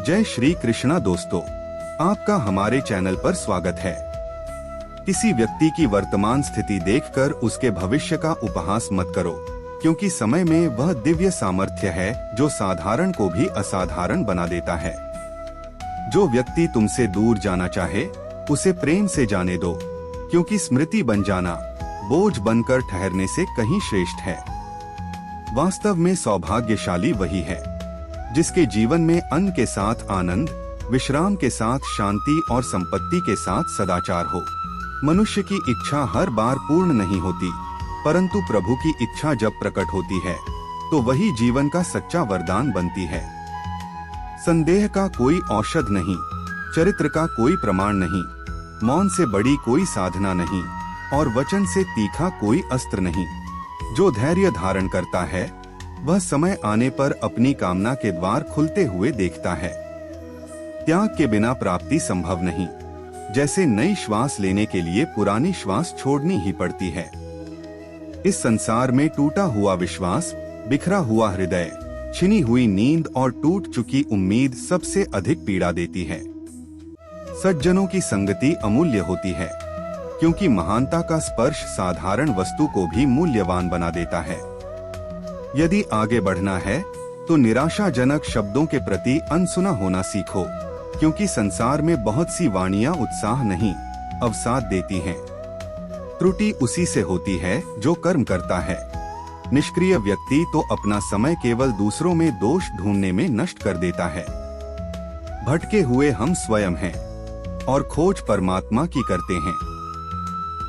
जय श्री कृष्णा दोस्तों, आपका हमारे चैनल पर स्वागत है। किसी व्यक्ति की वर्तमान स्थिति देखकर उसके भविष्य का उपहास मत करो, क्योंकि समय में वह दिव्य सामर्थ्य है जो साधारण को भी असाधारण बना देता है। जो व्यक्ति तुमसे दूर जाना चाहे उसे प्रेम से जाने दो, क्योंकि स्मृति बन जाना बोझ बनकर ठहरने से कहीं श्रेष्ठ है। वास्तव में सौभाग्यशाली वही है जिसके जीवन में अन्न के साथ आनंद, विश्राम के साथ शांति और संपत्ति के साथ सदाचार हो। मनुष्य की इच्छा हर बार पूर्ण नहीं होती, परंतु प्रभु की इच्छा जब प्रकट होती है तो वही जीवन का सच्चा वरदान बनती है। संदेह का कोई औषध नहीं, चरित्र का कोई प्रमाण नहीं, मौन से बड़ी कोई साधना नहीं और वचन से तीखा कोई अस्त्र नहीं। जो धैर्य धारण करता है वह समय आने पर अपनी कामना के द्वार खुलते हुए देखता है। त्याग के बिना प्राप्ति संभव नहीं। जैसे नई श्वास लेने के लिए पुरानी श्वास छोड़नी ही पड़ती है। इस संसार में टूटा हुआ विश्वास, बिखरा हुआ हृदय, छिनी हुई नींद और टूट चुकी उम्मीद सबसे अधिक पीड़ा देती है। सज्जनों की संगति अमूल्य होती है, क्योंकि महानता का स्पर्श साधारण वस्तु को भी मूल्यवान बना देता है। यदि आगे बढ़ना है तो निराशाजनक शब्दों के प्रति अनसुना होना सीखो, क्योंकि संसार में बहुत सी वाणियां उत्साह नहीं अवसाद देती हैं। त्रुटि उसी से होती है जो कर्म करता है। निष्क्रिय व्यक्ति तो अपना समय केवल दूसरों में दोष ढूंढने में नष्ट कर देता है। भटके हुए हम स्वयं हैं और खोज परमात्मा की करते हैं।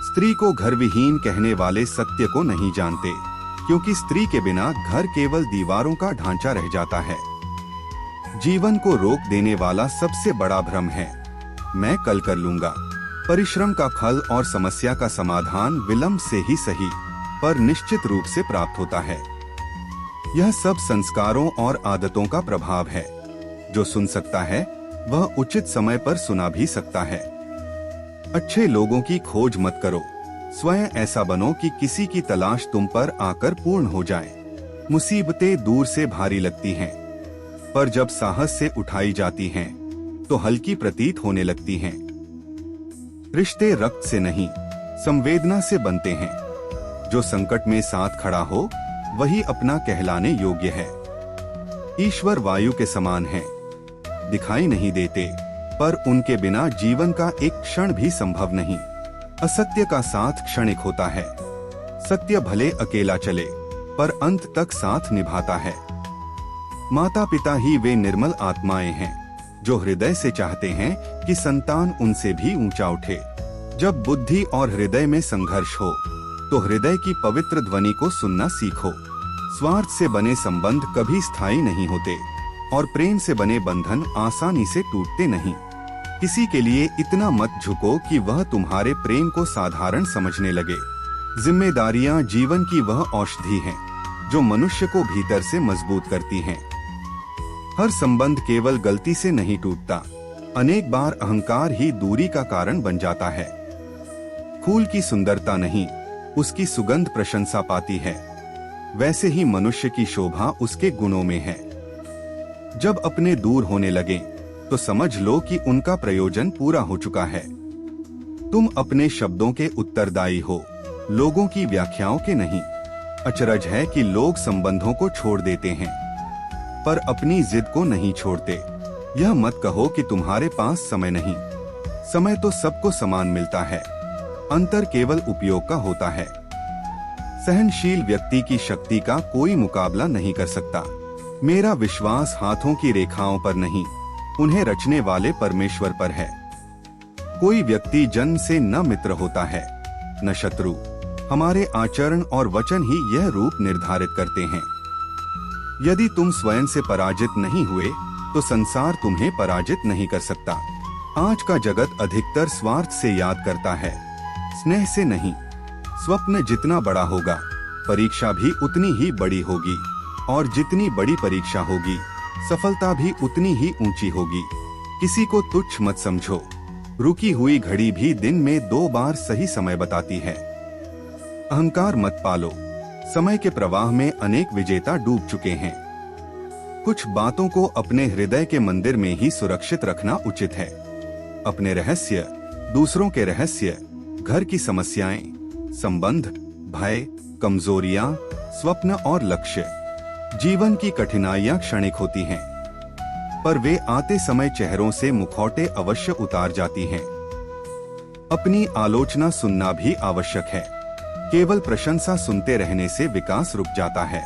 स्त्री को घर विहीन कहने वाले सत्य को नहीं जानते, क्योंकि स्त्री के बिना घर केवल दीवारों का ढांचा रह जाता है। जीवन को रोक देने वाला सबसे बड़ा भ्रम है मैं कल कर लूंगा। परिश्रम का फल और समस्या का समाधान विलंब से ही सही पर निश्चित रूप से प्राप्त होता है। यह सब संस्कारों और आदतों का प्रभाव है। जो सुन सकता है वह उचित समय पर सुना भी सकता है। अच्छे लोगों की खोज मत करो, स्वयं ऐसा बनो कि किसी की तलाश तुम पर आकर पूर्ण हो जाए। मुसीबतें दूर से भारी लगती हैं, पर जब साहस से उठाई जाती हैं, तो हल्की प्रतीत होने लगती हैं। रिश्ते रक्त से नहीं, संवेदना से बनते हैं। जो संकट में साथ खड़ा हो वही अपना कहलाने योग्य है। ईश्वर वायु के समान है, दिखाई नहीं देते, पर उनके बिना जीवन का एक क्षण भी संभव नहीं। असत्य का साथ क्षणिक होता है। सत्य भले अकेला चले, पर अंत तक साथ निभाता है। माता पिता ही वे निर्मल आत्माएं हैं जो हृदय से चाहते हैं कि संतान उनसे भी ऊंचा उठे। जब बुद्धि और हृदय में संघर्ष हो तो हृदय की पवित्र ध्वनि को सुनना सीखो। स्वार्थ से बने संबंध कभी स्थायी नहीं होते और प्रेम से बने बंधन आसानी से टूटते नहीं। किसी के लिए इतना मत झुको कि वह तुम्हारे प्रेम को साधारण समझने लगे। जिम्मेदारियां जीवन की वह औषधि हैं जो मनुष्य को भीतर से मजबूत करती हैं। हर संबंध केवल गलती से नहीं टूटता, अनेक बार अहंकार ही दूरी का कारण बन जाता है। फूल की सुंदरता नहीं, उसकी सुगंध प्रशंसा पाती है। वैसे ही मनुष्य की शोभा उसके गुणों में है। जब अपने दूर होने लगे तो समझ लो कि उनका प्रयोजन पूरा हो चुका है। तुम अपने शब्दों के उत्तरदायी हो, लोगों की व्याख्याओं के नहीं। अचरज है कि लोग संबंधों को छोड़ देते हैं पर अपनी जिद को नहीं छोड़ते। यह मत कहो कि तुम्हारे पास समय नहीं। समय तो सबको समान मिलता है, अंतर केवल उपयोग का होता है। सहनशील व्यक्ति की शक्ति का कोई मुकाबला नहीं कर सकता। मेरा विश्वास हाथों की रेखाओं पर नहीं, उन्हें रचने वाले परमेश्वर पर है। कोई व्यक्ति जन्म से न मित्र होता है न शत्रु। हमारे आचरण और वचन ही यह रूप निर्धारित करते हैं। यदि तुम स्वयं से पराजित नहीं हुए तो संसार तुम्हें पराजित नहीं कर सकता। आज का जगत अधिकतर स्वार्थ से याद करता है, स्नेह से नहीं। स्वप्न जितना बड़ा होगा परीक्षा भी उतनी ही बड़ी होगी, और जितनी बड़ी परीक्षा होगी सफलता भी उतनी ही ऊंची होगी। किसी को तुच्छ मत समझो, रुकी हुई घड़ी भी दिन में 2 बार सही समय बताती है। अहंकार मत पालो, समय के प्रवाह में अनेक विजेता डूब चुके हैं। कुछ बातों को अपने हृदय के मंदिर में ही सुरक्षित रखना उचित है। अपने रहस्य, दूसरों के रहस्य, घर की समस्याएं, संबंध, भय, कमजोरियां, स्वप्न और लक्ष्य। जीवन की कठिनाइयां क्षणिक होती हैं, पर वे आते समय चेहरों से मुखौटे अवश्य उतार जाती हैं। अपनी आलोचना सुनना भी आवश्यक है। केवल प्रशंसा सुनते रहने से विकास रुक जाता है।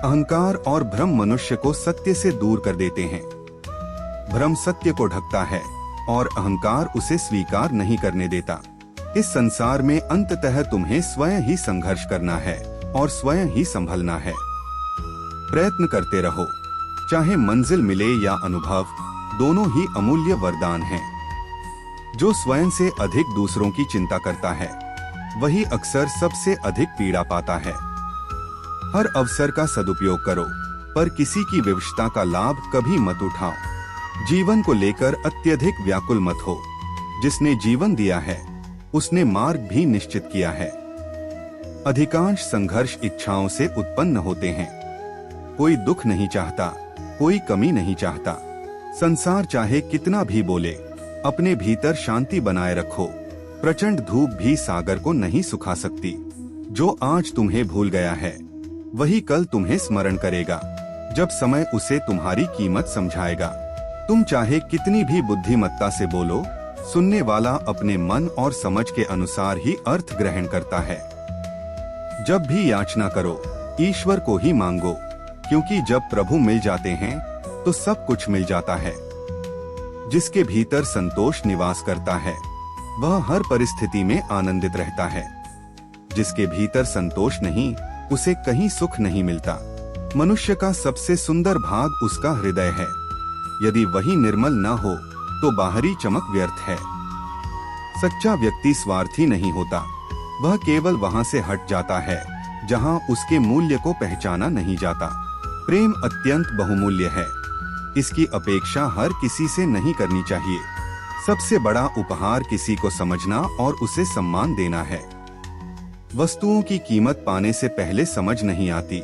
अहंकार और भ्रम मनुष्य को सत्य से दूर कर देते हैं। भ्रम सत्य को ढकता है और अहंकार उसे स्वीकार नहीं करने देता। इस संसार में अंततः तुम्हें स्वयं ही संघर्ष करना है और स्वयं ही संभलना है। प्रयत्न करते रहो, चाहे मंजिल मिले या अनुभव, दोनों ही अमूल्य वरदान हैं। जो स्वयं से अधिक दूसरों की चिंता करता है, वही अक्सर सबसे अधिक पीड़ा पाता है। हर अवसर का सदुपयोग करो, पर किसी की विवशता का लाभ कभी मत उठाओ। जीवन को लेकर अत्यधिक व्याकुल मत हो। जिसने जीवन दिया है, उसने मार्ग भी निश्चित किया है। अधिकांश संघर्ष इच्छाओं से उत्पन्न होते हैं। कोई दुख नहीं चाहता, कोई कमी नहीं चाहता। संसार चाहे कितना भी बोले, अपने भीतर शांति बनाए रखो। प्रचंड धूप भी सागर को नहीं सुखा सकती। जो आज तुम्हें भूल गया है, वही कल तुम्हें स्मरण करेगा, जब समय उसे तुम्हारी कीमत समझाएगा। तुम चाहे कितनी भी बुद्धिमत्ता से बोलो, सुनने वाला अपने मन और समझ के अनुसार ही अर्थ ग्रहण करता है। जब भी याचना करो, ईश्वर को ही मांगो, क्योंकि जब प्रभु मिल जाते हैं तो सब कुछ मिल जाता है। जिसके भीतर संतोष निवास करता है, वह हर परिस्थिति में आनंदित रहता है। जिसके भीतर संतोष नहीं, उसे कहीं सुख नहीं मिलता। मनुष्य का सबसे सुंदर भाग उसका हृदय है। यदि वही निर्मल न हो तो बाहरी चमक व्यर्थ है। सच्चा व्यक्ति स्वार्थी नहीं होता, वह केवल वहां से हट जाता है जहां उसके मूल्य को पहचाना नहीं जाता। प्रेम अत्यंत बहुमूल्य है, इसकी अपेक्षा हर किसी से नहीं करनी चाहिए। सबसे बड़ा उपहार किसी को समझना और उसे सम्मान देना है। वस्तुओं की कीमत पाने से पहले समझ नहीं आती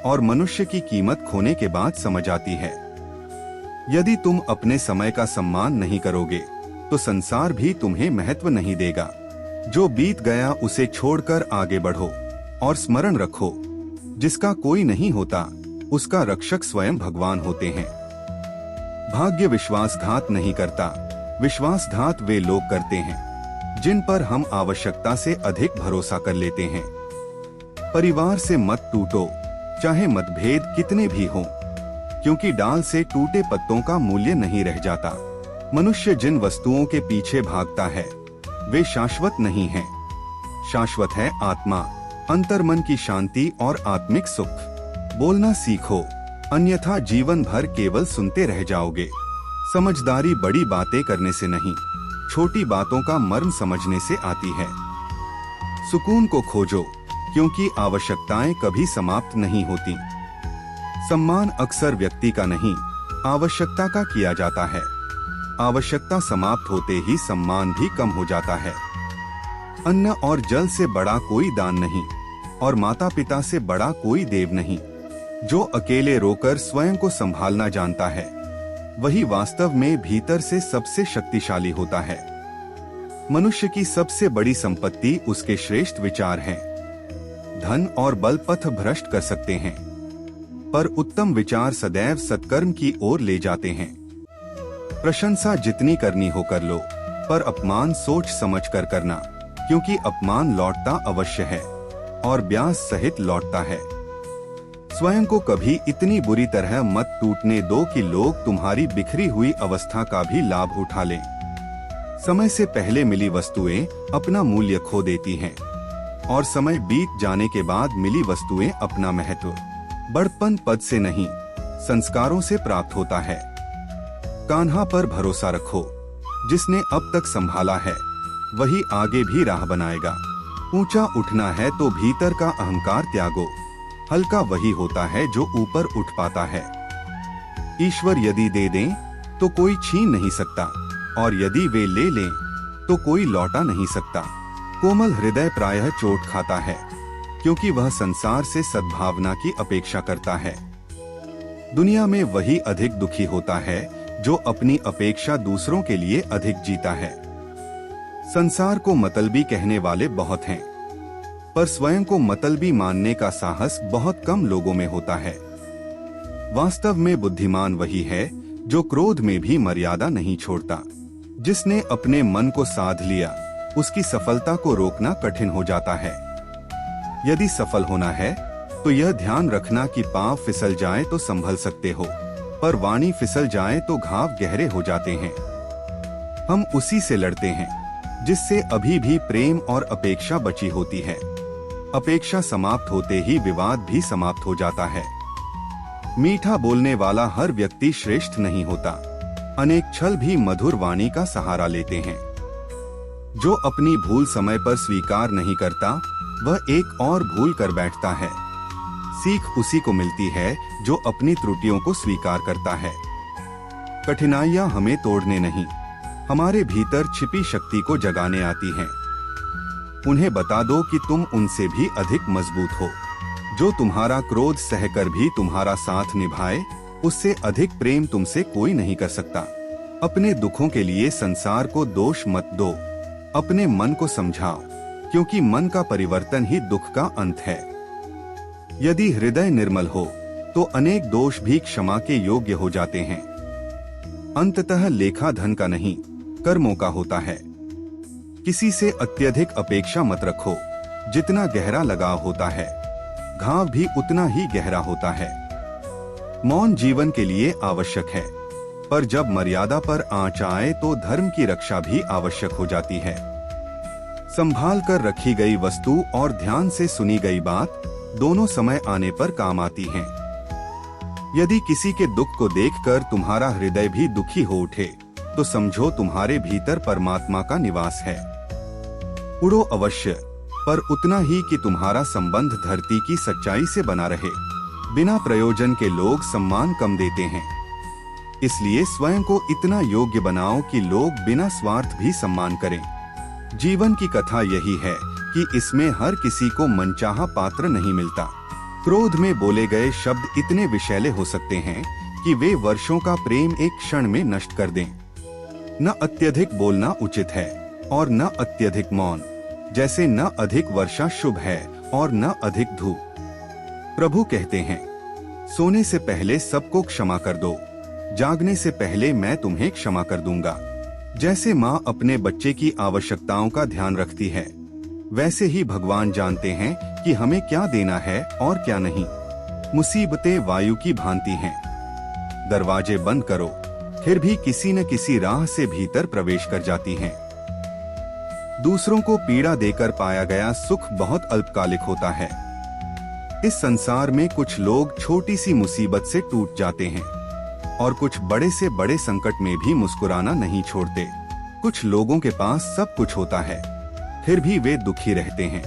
और मनुष्य की कीमत खोने के बाद समझ आती है। यदि तुम अपने समय का सम्मान नहीं करोगे, तो संसार भी तुम्हें महत्व नहीं देगा। जो बीत गया उसे छोड़कर आगे बढ़ो और स्मरण रखो, जिसका कोई नहीं होता, उसका रक्षक स्वयं भगवान होते हैं। भाग्य विश्वासघात नहीं करता, विश्वासघात वे लोग करते हैं जिन पर हम आवश्यकता से अधिक भरोसा कर लेते हैं। परिवार से मत टूटो, चाहे मतभेद कितने भी हों, क्योंकि डाल से टूटे पत्तों का मूल्य नहीं रह जाता। मनुष्य जिन वस्तुओं के पीछे भागता है, वे शाश्वत नहीं हैं। शाश्वत है आत्मा, अंतर्मन की शांति और आत्मिक सुख। बोलना सीखो, अन्यथा जीवन भर केवल सुनते रह जाओगे। समझदारी बड़ी बातें करने से नहीं, छोटी बातों का मर्म समझने से आती है। सुकून को खोजो, क्योंकि आवश्यकताएं कभी समाप्त नहीं होती। सम्मान अक्सर व्यक्ति का नहीं, आवश्यकता का किया जाता है। आवश्यकता समाप्त होते ही सम्मान भी कम हो जाता है। अन्न और जल से बड़ा कोई दान नहीं और माता पिता से बड़ा कोई देव नहीं। जो अकेले रोकर स्वयं को संभालना जानता है, वही वास्तव में भीतर से सबसे शक्तिशाली होता है। मनुष्य की सबसे बड़ी संपत्ति उसके श्रेष्ठ विचार हैं। धन और बल पथ भ्रष्ट कर सकते हैं, पर उत्तम विचार सदैव सत्कर्म की ओर ले जाते हैं। प्रशंसा जितनी करनी हो कर लो, पर अपमान सोच समझ कर करना, क्योंकि अपमान लौटता अवश्य है और ब्याज सहित लौटता है। स्वयं को कभी इतनी बुरी तरह मत टूटने दो कि लोग तुम्हारी बिखरी हुई अवस्था का भी लाभ उठा लें। समय से पहले मिली वस्तुएं अपना मूल्य खो देती हैं और समय बीत जाने के बाद मिली वस्तुएं अपना महत्व बड़पन पद से नहीं, संस्कारों से प्राप्त होता है। कान्हा पर भरोसा रखो, जिसने अब तक संभाला है वही आगे भी राह बनाएगा। ऊंचा उठना है तो भीतर का अहंकार त्यागो, हल्का वही होता है जो ऊपर उठ पाता है। ईश्वर यदि दे दें तो कोई छीन नहीं सकता, और यदि वे ले लें तो कोई लौटा नहीं सकता। कोमल हृदय प्रायः चोट खाता है, क्योंकि वह संसार से सद्भावना की अपेक्षा करता है। दुनिया में वही अधिक दुखी होता है जो अपनी अपेक्षा दूसरों के लिए अधिक जीता है। संसार को मतलबी कहने वाले बहुत हैं, पर स्वयं को मतलबी मानने का साहस बहुत कम लोगों में होता है। वास्तव में बुद्धिमान वही है जो क्रोध में भी मर्यादा नहीं छोड़ता। जिसने अपने मन को साध लिया, उसकी सफलता को रोकना कठिन हो जाता है। यदि सफल होना है तो यह ध्यान रखना कि पांव फिसल जाए तो संभल सकते हो, पर वाणी फिसल जाए तो घाव गहरे हो जाते हैं। हम उसी से लड़ते हैं जिससे अभी भी प्रेम और अपेक्षा बची होती है। अपेक्षा समाप्त होते ही विवाद भी समाप्त हो जाता है। मीठा बोलने वाला हर व्यक्ति श्रेष्ठ नहीं होता। अनेक छल भी मधुर वाणी का सहारा लेते हैं। जो अपनी भूल समय पर स्वीकार नहीं करता, वह एक और भूल कर बैठता है। सीख उसी को मिलती है जो अपनी त्रुटियों को स्वीकार करता है। कठिनाइयां हमें तोड़ने नहीं, हमारे भीतर छिपी शक्ति को जगाने आती हैं। उन्हें बता दो कि तुम उनसे भी अधिक मजबूत हो। जो तुम्हारा क्रोध सहकर भी तुम्हारा साथ निभाए, उससे अधिक प्रेम तुमसे कोई नहीं कर सकता। अपने दुखों के लिए संसार को दोष मत दो, अपने मन को समझाओ, क्योंकि मन का परिवर्तन ही दुख का अंत है। यदि हृदय निर्मल हो तो अनेक दोष भी क्षमा के योग्य हो जाते हैं। अंततः लेखा धन का नहीं, कर्मों का होता है। किसी से अत्यधिक अपेक्षा मत रखो। जितना गहरा लगाव होता है, घाव भी उतना ही गहरा होता है। मौन जीवन के लिए आवश्यक है, पर जब मर्यादा पर आंच आए तो धर्म की रक्षा भी आवश्यक हो जाती है। संभाल कर रखी गई वस्तु और ध्यान से सुनी गई बात दोनों समय आने पर काम आती हैं। यदि किसी के दुख को देखकर तुम्हारा हृदय भी दुखी हो उठे, तो समझो तुम्हारे भीतर परमात्मा का निवास है। उड़ो अवश्य, पर उतना ही कि तुम्हारा संबंध धरती की सच्चाई से बना रहे। बिना प्रयोजन के लोग सम्मान कम देते हैं, इसलिए स्वयं को इतना योग्य बनाओ कि लोग बिना स्वार्थ भी सम्मान करें। जीवन की कथा यही है कि इसमें हर किसी को मनचाहा पात्र नहीं मिलता। क्रोध में बोले गए शब्द इतने विषैले हो सकते हैं कि वे वर्षों का प्रेम एक क्षण में नष्ट कर दें। न अत्यधिक बोलना उचित है और न अत्यधिक मौन, जैसे न अधिक वर्षा शुभ है और न अधिक धूप। प्रभु कहते हैं, सोने से पहले सबको क्षमा कर दो, जागने से पहले मैं तुम्हें क्षमा कर दूंगा। जैसे माँ अपने बच्चे की आवश्यकताओं का ध्यान रखती है, वैसे ही भगवान जानते हैं कि हमें क्या देना है और क्या नहीं। मुसीबतें वायु की भांति हैं, दरवाजे बंद करो फिर भी किसी न किसी राह से भीतर प्रवेश कर जाती हैं। दूसरों को पीड़ा देकर पाया गया सुख बहुत अल्पकालिक होता है। इस संसार में कुछ लोग छोटी सी मुसीबत से टूट जाते हैं और कुछ बड़े से बड़े संकट में भी मुस्कुराना नहीं छोड़ते। कुछ लोगों के पास सब कुछ होता है, फिर भी वे दुखी रहते हैं,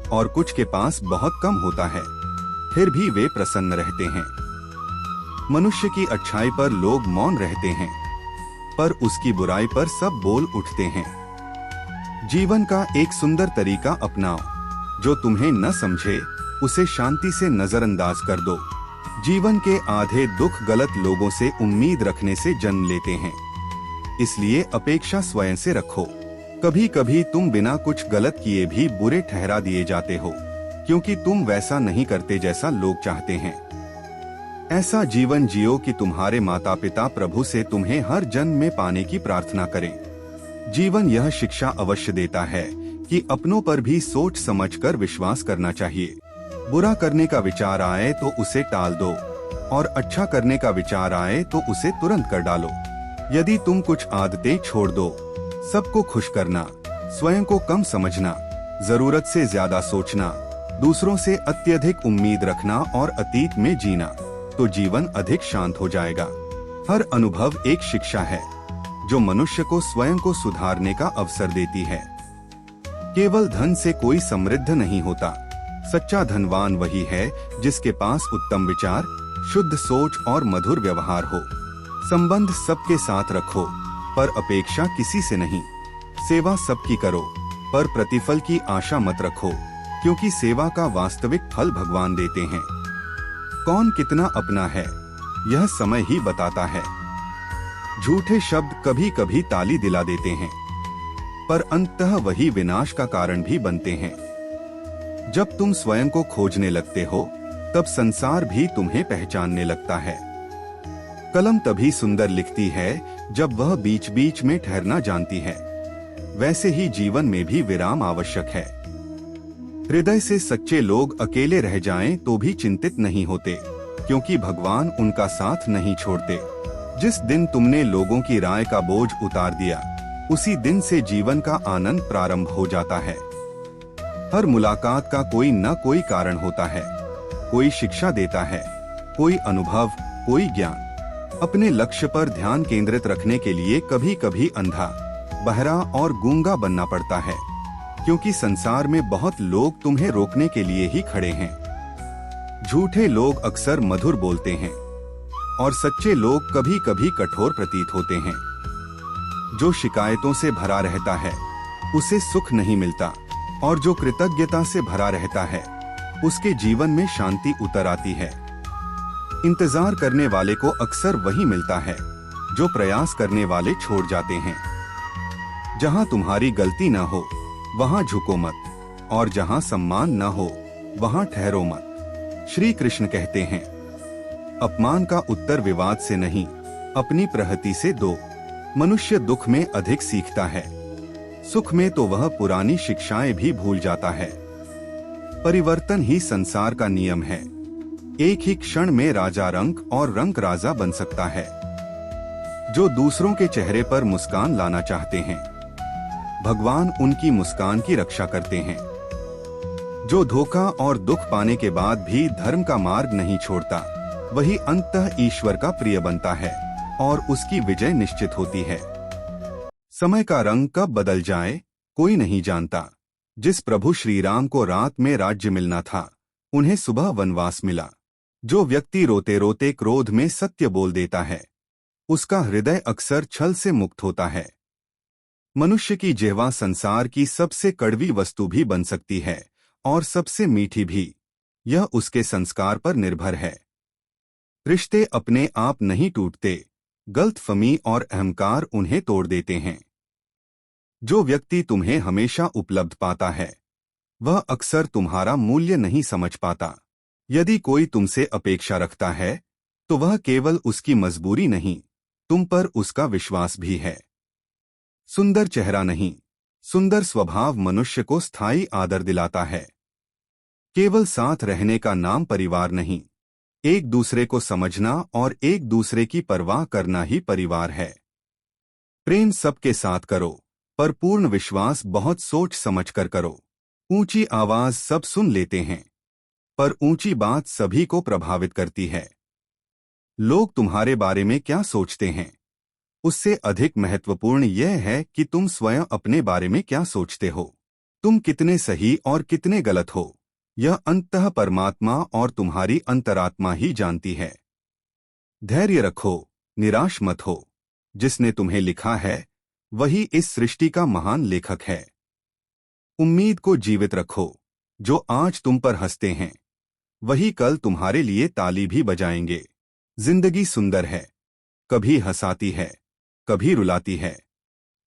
और कुछ के पास बहुत कम होता है, फिर भी वे प्रसन्न रहते हैं। मनुष्य की अच्छाई पर लोग मौन रहते हैं, पर उसकी बुराई पर सब बोल उठते हैं। जीवन का एक सुंदर तरीका अपनाओ, जो तुम्हें न समझे उसे शांति से नजरअंदाज कर दो। जीवन के आधे दुख गलत लोगों से उम्मीद रखने से जन्म लेते हैं, इसलिए अपेक्षा स्वयं से रखो। कभी कभी तुम बिना कुछ गलत किए भी बुरे ठहरा दिए जाते हो, क्योंकि तुम वैसा नहीं करते जैसा लोग चाहते हैं। ऐसा जीवन जियो कि तुम्हारे माता पिता प्रभु से तुम्हें हर जन्म में पाने की प्रार्थना करें। जीवन यह शिक्षा अवश्य देता है कि अपनों पर भी सोच समझकर विश्वास करना चाहिए। बुरा करने का विचार आए तो उसे टाल दो, और अच्छा करने का विचार आए तो उसे तुरंत कर डालो। यदि तुम कुछ आदतें छोड़ दो, सबको खुश करना, स्वयं को कम समझना, जरूरत से ज्यादा सोचना, दूसरों से अत्यधिक उम्मीद रखना और अतीत में जीना, तो जीवन अधिक शांत हो जाएगा। हर अनुभव एक शिक्षा है जो मनुष्य को स्वयं को सुधारने का अवसर देती है। केवल धन से कोई समृद्ध नहीं होता। सच्चा धनवान वही है जिसके पास उत्तम विचार, शुद्ध सोच और मधुर व्यवहार हो। संबंध सबके साथ रखो, पर अपेक्षा किसी से नहीं। सेवा सबकी करो, पर प्रतिफल की आशा मत रखो, क्योंकि सेवा का वास्तविक फल भगवान देते हैं। कौन कितना अपना है यह समय ही बताता है। झूठे शब्द कभी कभी ताली दिला देते हैं, पर अंततः वही विनाश का कारण भी बनते हैं। जब तुम स्वयं को खोजने लगते हो, तब संसार भी तुम्हें पहचानने लगता है। कलम तभी सुंदर लिखती है जब वह बीच बीच में ठहरना जानती है। वैसे ही जीवन में भी विराम आवश्यक है। हृदय से सच्चे लोग अकेले रह जाएं तो भी चिंतित नहीं होते, क्योंकि भगवान उनका साथ नहीं छोड़ते। जिस दिन तुमने लोगों की राय का बोझ उतार दिया, उसी दिन से जीवन का आनंद प्रारंभ हो जाता है। हर मुलाकात का कोई न कोई कारण होता है। कोई शिक्षा देता है, कोई अनुभव, कोई ज्ञान। अपने लक्ष्य पर ध्यान केंद्रित रखने के लिए कभी कभी अंधा, बहरा और गूंगा बनना पड़ता है, क्योंकि संसार में बहुत लोग तुम्हें रोकने के लिए ही खड़े हैं। झूठे लोग अक्सर मधुर बोलते हैं और सच्चे लोग कभी कभी कठोर प्रतीत होते हैं। जो शिकायतों से भरा रहता है, उसे सुख नहीं मिलता, और जो कृतज्ञता से भरा रहता है, उसके जीवन में शांति उतर आती है। इंतजार करने वाले को अक्सर वही मिलता है जो प्रयास करने वाले छोड़ जाते हैं। जहां तुम्हारी गलती न हो, वहां झुको मत, और जहां सम्मान न हो, वहां ठहरो मत। श्री कृष्ण कहते हैं, अपमान का उत्तर विवाद से नहीं, अपनी प्रहति से दो। मनुष्य दुख में अधिक सीखता है, सुख में तो वह पुरानी शिक्षाएं भी भूल जाता है। परिवर्तन ही संसार का नियम है। एक ही क्षण में राजा रंक और रंक राजा बन सकता है। जो दूसरों के चेहरे पर मुस्कान लाना चाहते हैं, भगवान उनकी मुस्कान की रक्षा करते हैं। जो धोखा और दुख पाने के बाद भी धर्म का मार्ग नहीं छोड़ता, वही अंततः ईश्वर का प्रिय बनता है और उसकी विजय निश्चित होती है। समय का रंग कब बदल जाए, कोई नहीं जानता। जिस प्रभु श्री राम को रात में राज्य मिलना था, उन्हें सुबह वनवास मिला। जो व्यक्ति रोते रोते क्रोध में सत्य बोल देता है, उसका हृदय अक्सर छल से मुक्त होता है। मनुष्य की जिह्वा संसार की सबसे कड़वी वस्तु भी बन सकती है और सबसे मीठी भी। यह उसके संस्कार पर निर्भर है। रिश्ते अपने आप नहीं टूटते, गलतफहमी और अहंकार उन्हें तोड़ देते हैं। जो व्यक्ति तुम्हें हमेशा उपलब्ध पाता है, वह अक्सर तुम्हारा मूल्य नहीं समझ पाता। यदि कोई तुमसे अपेक्षा रखता है, तो वह केवल उसकी मजबूरी नहीं, तुम पर उसका विश्वास भी है। सुंदर चेहरा नहीं, सुंदर स्वभाव मनुष्य को स्थायी आदर दिलाता है। केवल साथ रहने का नाम परिवार नहीं, एक दूसरे को समझना और एक दूसरे की परवाह करना ही परिवार है। प्रेम सबके साथ करो, पर पूर्ण विश्वास बहुत सोच समझ कर करो। ऊंची आवाज सब सुन लेते हैं, पर ऊंची बात सभी को प्रभावित करती है। लोग तुम्हारे बारे में क्या सोचते हैं, उससे अधिक महत्वपूर्ण यह है कि तुम स्वयं अपने बारे में क्या सोचते हो। तुम कितने सही और कितने गलत हो, यह अंततः परमात्मा और तुम्हारी अंतरात्मा ही जानती है। धैर्य रखो, निराश मत हो। जिसने तुम्हें लिखा है, वही इस सृष्टि का महान लेखक है। उम्मीद को जीवित रखो। जो आज तुम पर हंसते हैं, वही कल तुम्हारे लिए ताली भी बजाएंगे। जिंदगी सुंदर है, कभी हंसाती है, कभी रुलाती है,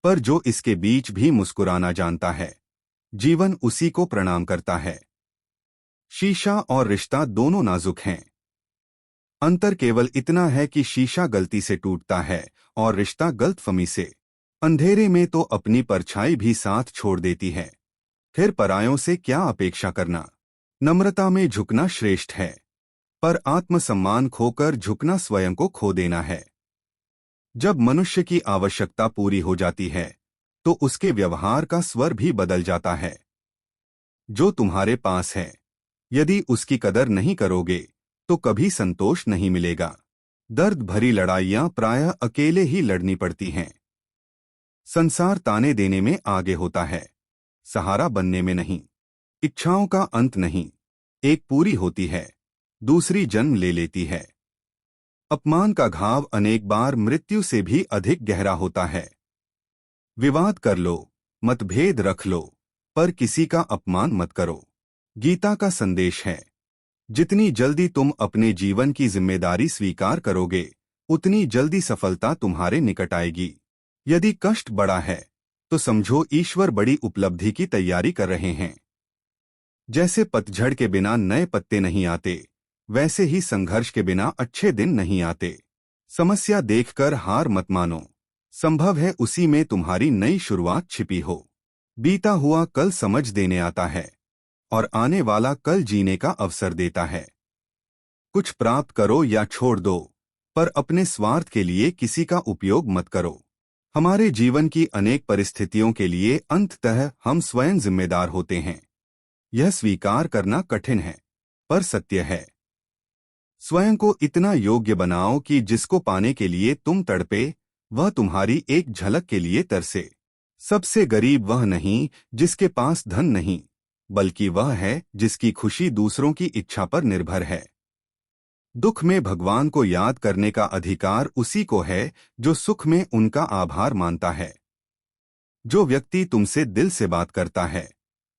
पर जो इसके बीच भी मुस्कुराना जानता है, जीवन उसी को प्रणाम करता है। शीशा और रिश्ता दोनों नाजुक हैं। अंतर केवल इतना है कि शीशा गलती से टूटता है और रिश्ता गलतफहमी से। अंधेरे में तो अपनी परछाई भी साथ छोड़ देती है, फिर परायों से क्या अपेक्षा करना। नम्रता में झुकना श्रेष्ठ है, पर आत्मसम्मान खोकर झुकना स्वयं को खो देना है। जब मनुष्य की आवश्यकता पूरी हो जाती है, तो उसके व्यवहार का स्वर भी बदल जाता है। जो तुम्हारे पास है, यदि उसकी कदर नहीं करोगे, तो कभी संतोष नहीं मिलेगा। दर्द भरी लड़ाइयां प्रायः अकेले ही लड़नी पड़ती हैं। संसार ताने देने में आगे होता है, सहारा बनने में नहीं। इच्छाओं का अंत नहीं, एक पूरी होती है, दूसरी जन्म ले लेती है। अपमान का घाव अनेक बार मृत्यु से भी अधिक गहरा होता है। विवाद कर लो, मतभेद रख लो, पर किसी का अपमान मत करो। गीता का संदेश है, जितनी जल्दी तुम अपने जीवन की जिम्मेदारी स्वीकार करोगे, उतनी जल्दी सफलता तुम्हारे निकट आएगी। यदि कष्ट बड़ा है, तो समझो ईश्वर बड़ी उपलब्धि की तैयारी कर रहे हैं। जैसे पतझड़ के बिना नए पत्ते नहीं आते, वैसे ही संघर्ष के बिना अच्छे दिन नहीं आते। समस्या देखकर हार मत मानो। संभव है उसी में तुम्हारी नई शुरुआत छिपी हो। बीता हुआ कल समझ देने आता है और आने वाला कल जीने का अवसर देता है। कुछ प्राप्त करो या छोड़ दो, पर अपने स्वार्थ के लिए किसी का उपयोग मत करो। हमारे जीवन की अनेक परिस्थितियों के लिए अंततः हम स्वयं जिम्मेदार होते हैं। यह स्वीकार करना कठिन है, पर सत्य है। स्वयं को इतना योग्य बनाओ कि जिसको पाने के लिए तुम तड़पे, वह तुम्हारी एक झलक के लिए तरसे। सबसे गरीब वह नहीं जिसके पास धन नहीं, बल्कि वह है जिसकी खुशी दूसरों की इच्छा पर निर्भर है। दुख में भगवान को याद करने का अधिकार उसी को है जो सुख में उनका आभार मानता है। जो व्यक्ति तुमसे दिल से बात करता है,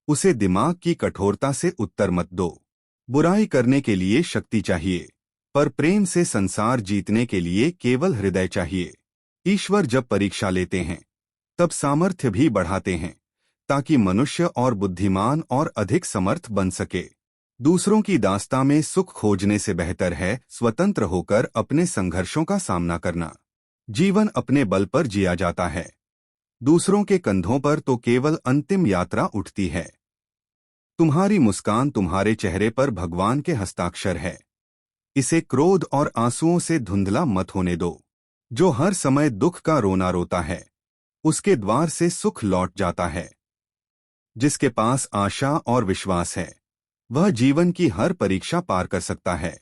उसे दिमाग की कठोरता से उत्तर मत दो। बुराई करने के लिए शक्ति चाहिए, पर प्रेम से संसार जीतने के लिए केवल हृदय चाहिए। ईश्वर जब परीक्षा लेते हैं, तब सामर्थ्य भी बढ़ाते हैं, ताकि मनुष्य और बुद्धिमान और अधिक समर्थ बन सके। दूसरों की दास्तां में सुख खोजने से बेहतर है स्वतंत्र होकर अपने संघर्षों का सामना करना। जीवन अपने बल पर जिया जाता है, दूसरों के कंधों पर तो केवल अंतिम यात्रा उठती है। तुम्हारी मुस्कान तुम्हारे चेहरे पर भगवान के हस्ताक्षर है। इसे क्रोध और आंसुओं से धुंधला मत होने दो। जो हर समय दुख का रोना रोता है, उसके द्वार से सुख लौट जाता है। जिसके पास आशा और विश्वास है, वह जीवन की हर परीक्षा पार कर सकता है।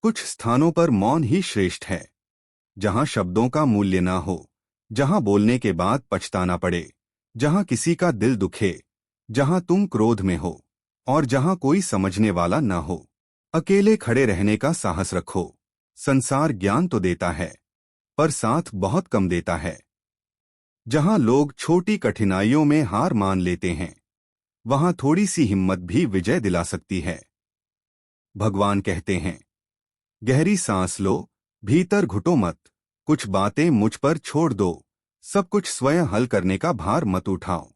कुछ स्थानों पर मौन ही श्रेष्ठ है, जहां शब्दों का मूल्य ना हो, जहां बोलने के बाद पछताना पड़े, जहां किसी का दिल दुखे, जहां तुम क्रोध में हो और जहां कोई समझने वाला न हो। अकेले खड़े रहने का साहस रखो। संसार ज्ञान तो देता है, पर साथ बहुत कम देता है। जहां लोग छोटी कठिनाइयों में हार मान लेते हैं, वहां थोड़ी सी हिम्मत भी विजय दिला सकती है। भगवान कहते हैं, गहरी सांस लो, भीतर घुटो मत, कुछ बातें मुझ पर छोड़ दो, सब कुछ स्वयं हल करने का भार मत उठाओ।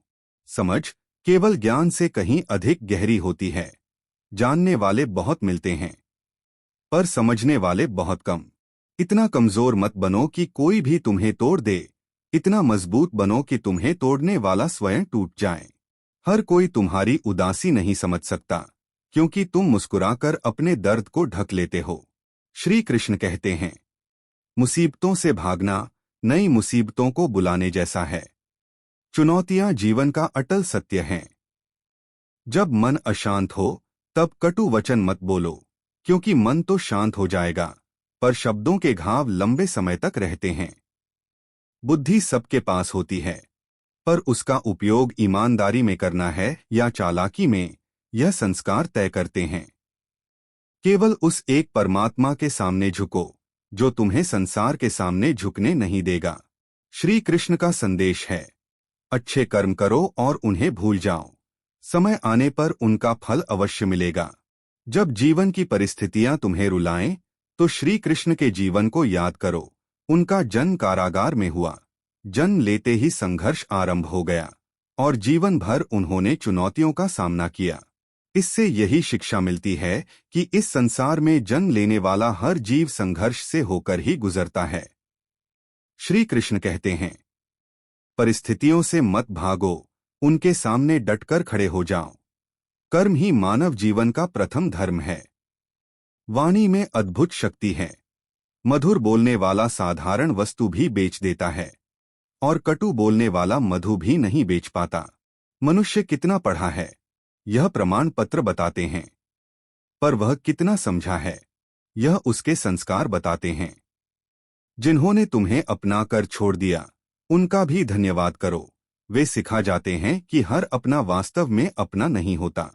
समझ केवल ज्ञान से कहीं अधिक गहरी होती है। जानने वाले बहुत मिलते हैं, पर समझने वाले बहुत कम। इतना कमजोर मत बनो कि कोई भी तुम्हें तोड़ दे, इतना मजबूत बनो कि तुम्हें तोड़ने वाला स्वयं टूट जाए। हर कोई तुम्हारी उदासी नहीं समझ सकता, क्योंकि तुम मुस्कुराकर अपने दर्द को ढक लेते हो। श्री कृष्ण कहते हैं, मुसीबतों से भागना नई मुसीबतों को बुलाने जैसा है। चुनौतियां जीवन का अटल सत्य हैं। जब मन अशांत हो, तब कटु वचन मत बोलो, क्योंकि मन तो शांत हो जाएगा, पर शब्दों के घाव लंबे समय तक रहते हैं। बुद्धि सबके पास होती है, पर उसका उपयोग ईमानदारी में करना है या चालाकी में, यह संस्कार तय करते हैं। केवल उस एक परमात्मा के सामने झुको, जो तुम्हें संसार के सामने झुकने नहीं देगा। श्री कृष्ण का संदेश है, अच्छे कर्म करो और उन्हें भूल जाओ। समय आने पर उनका फल अवश्य मिलेगा। जब जीवन की परिस्थितियां तुम्हें रुलाएं, तो श्री कृष्ण के जीवन को याद करो। उनका जन्म कारागार में हुआ, जन्म लेते ही संघर्ष आरंभ हो गया और जीवन भर उन्होंने चुनौतियों का सामना किया। इससे यही शिक्षा मिलती है कि इस संसार में जन्म लेने वाला हर जीव संघर्ष से होकर ही गुजरता है। श्री कृष्ण कहते हैं, परिस्थितियों से मत भागो, उनके सामने डटकर खड़े हो जाओ। कर्म ही मानव जीवन का प्रथम धर्म है। वाणी में अद्भुत शक्ति है। मधुर बोलने वाला साधारण वस्तु भी बेच देता है और कटु बोलने वाला मधु भी नहीं बेच पाता। मनुष्य कितना पढ़ा है, यह प्रमाण पत्र बताते हैं, पर वह कितना समझा है, यह उसके संस्कार बताते हैं। जिन्होंने तुम्हें अपना कर छोड़ दिया, उनका भी धन्यवाद करो। वे सिखा जाते हैं कि हर अपना वास्तव में अपना नहीं होता।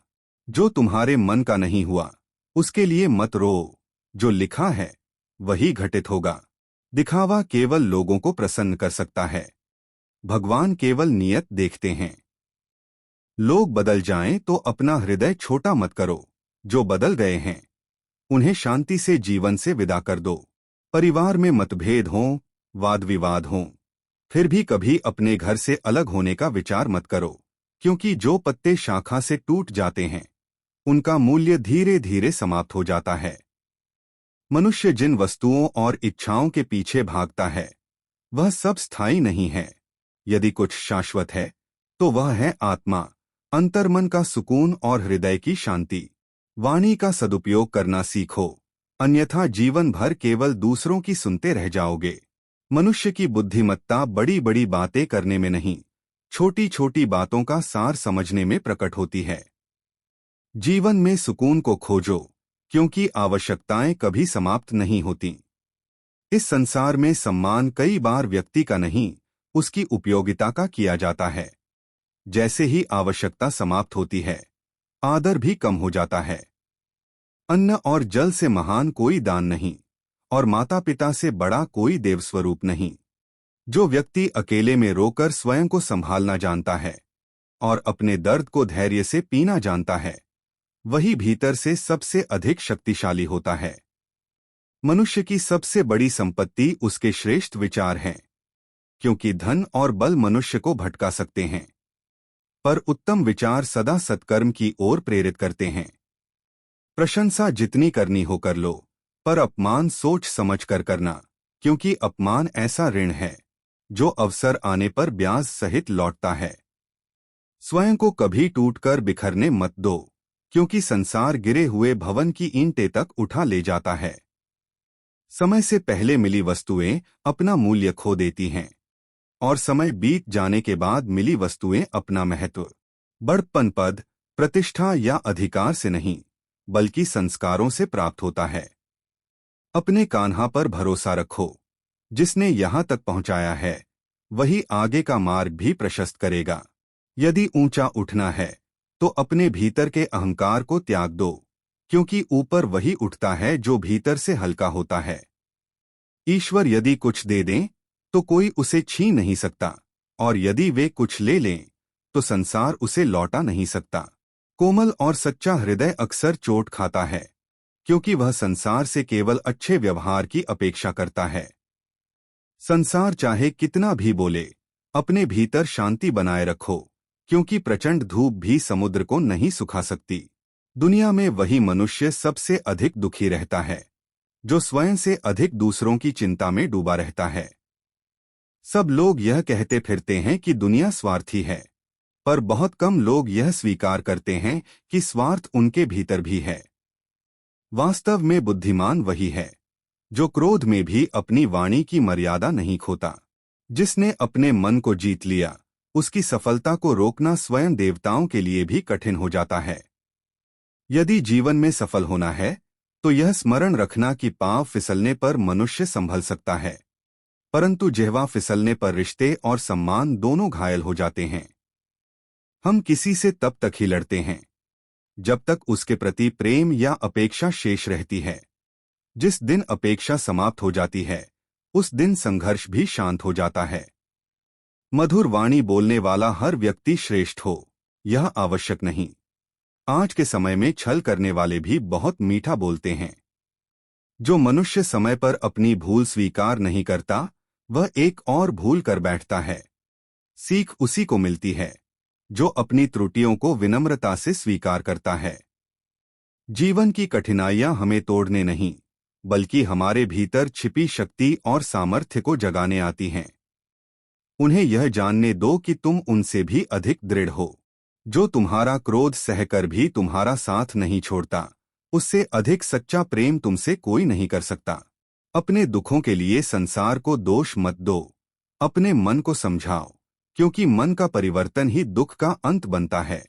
जो तुम्हारे मन का नहीं हुआ, उसके लिए मत रो। जो लिखा है, वही घटित होगा। दिखावा केवल लोगों को प्रसन्न कर सकता है। भगवान केवल नियत देखते हैं। लोग बदल जाएं तो अपना हृदय छोटा मत करो। जो बदल गए हैं उन्हें शांति से जीवन से विदा कर दो। परिवार में मतभेद हों, वाद विवाद हों, फिर भी कभी अपने घर से अलग होने का विचार मत करो, क्योंकि जो पत्ते शाखा से टूट जाते हैं उनका मूल्य धीरे धीरे समाप्त हो जाता है। मनुष्य जिन वस्तुओं और इच्छाओं के पीछे भागता है वह सब स्थायी नहीं है। यदि कुछ शाश्वत है तो वह है आत्मा, अंतर्मन का सुकून और हृदय की शांति। वाणी का सदुपयोग करना सीखो, अन्यथा जीवन भर केवल दूसरों की सुनते रह जाओगे। मनुष्य की बुद्धिमत्ता बड़ी बड़ी बातें करने में नहीं, छोटी छोटी बातों का सार समझने में प्रकट होती है। जीवन में सुकून को खोजो, क्योंकि आवश्यकताएं कभी समाप्त नहीं होती। इस संसार में सम्मान कई बार व्यक्ति का नहीं, उसकी उपयोगिता का किया जाता है। जैसे ही आवश्यकता समाप्त होती है, आदर भी कम हो जाता है। अन्न और जल से महान कोई दान नहीं, और माता पिता से बड़ा कोई देवस्वरूप नहीं। जो व्यक्ति अकेले में रोकर स्वयं को संभालना जानता है और अपने दर्द को धैर्य से पीना जानता है, वही भीतर से सबसे अधिक शक्तिशाली होता है। मनुष्य की सबसे बड़ी संपत्ति उसके श्रेष्ठ विचार हैं, क्योंकि धन और बल मनुष्य को भटका सकते हैं, पर उत्तम विचार सदा सत्कर्म की ओर प्रेरित करते हैं। प्रशंसा जितनी करनी हो कर लो, पर अपमान सोच समझ कर करना, क्योंकि अपमान ऐसा ऋण है जो अवसर आने पर ब्याज सहित लौटता है। स्वयं को कभी टूटकर बिखरने मत दो, क्योंकि संसार गिरे हुए भवन की ईंटें तक उठा ले जाता है। समय से पहले मिली वस्तुएं अपना मूल्य खो देती हैं, और समय बीत जाने के बाद मिली वस्तुएं अपना महत्व बड़पन, पद, प्रतिष्ठा या अधिकार से नहीं, बल्कि संस्कारों से प्राप्त होता है। अपने कान्हा पर भरोसा रखो, जिसने यहाँ तक पहुँचाया है वही आगे का मार्ग भी प्रशस्त करेगा। यदि ऊंचा उठना है तो अपने भीतर के अहंकार को त्याग दो, क्योंकि ऊपर वही उठता है जो भीतर से हल्का होता है। ईश्वर यदि कुछ दे दें तो कोई उसे छीन नहीं सकता, और यदि वे कुछ ले लें तो संसार उसे लौटा नहीं सकता। कोमल और सच्चा हृदय अक्सर चोट खाता है, क्योंकि वह संसार से केवल अच्छे व्यवहार की अपेक्षा करता है। संसार चाहे कितना भी बोले, अपने भीतर शांति बनाए रखो, क्योंकि प्रचंड धूप भी समुद्र को नहीं सुखा सकती। दुनिया में वही मनुष्य सबसे अधिक दुखी रहता है जो स्वयं से अधिक दूसरों की चिंता में डूबा रहता है। सब लोग यह कहते फिरते हैं कि दुनिया स्वार्थी है, पर बहुत कम लोग यह स्वीकार करते हैं कि स्वार्थ उनके भीतर भी है। वास्तव में बुद्धिमान वही है जो क्रोध में भी अपनी वाणी की मर्यादा नहीं खोता। जिसने अपने मन को जीत लिया, उसकी सफलता को रोकना स्वयं देवताओं के लिए भी कठिन हो जाता है। यदि जीवन में सफल होना है तो यह स्मरण रखना कि पांव फिसलने पर मनुष्य संभल सकता है, परंतु जिह्वा फिसलने पर रिश्ते और सम्मान दोनों घायल हो जाते हैं। हम किसी से तब तक ही लड़ते हैं जब तक उसके प्रति प्रेम या अपेक्षा शेष रहती है। जिस दिन अपेक्षा समाप्त हो जाती है, उस दिन संघर्ष भी शांत हो जाता है। मधुर वाणी बोलने वाला हर व्यक्ति श्रेष्ठ हो, यह आवश्यक नहीं। आज के समय में छल करने वाले भी बहुत मीठा बोलते हैं। जो मनुष्य समय पर अपनी भूल स्वीकार नहीं करता, वह एक और भूल कर बैठता है। सीख उसी को मिलती है जो अपनी त्रुटियों को विनम्रता से स्वीकार करता है। जीवन की कठिनाइयां हमें तोड़ने नहीं, बल्कि हमारे भीतर छिपी शक्ति और सामर्थ्य को जगाने आती हैं। उन्हें यह जानने दो कि तुम उनसे भी अधिक दृढ़ हो। जो तुम्हारा क्रोध सहकर भी तुम्हारा साथ नहीं छोड़ता, उससे अधिक सच्चा प्रेम तुमसे कोई नहीं कर सकता। अपने दुखों के लिए संसार को दोष मत दो, अपने मन को समझाओ, क्योंकि मन का परिवर्तन ही दुख का अंत बनता है।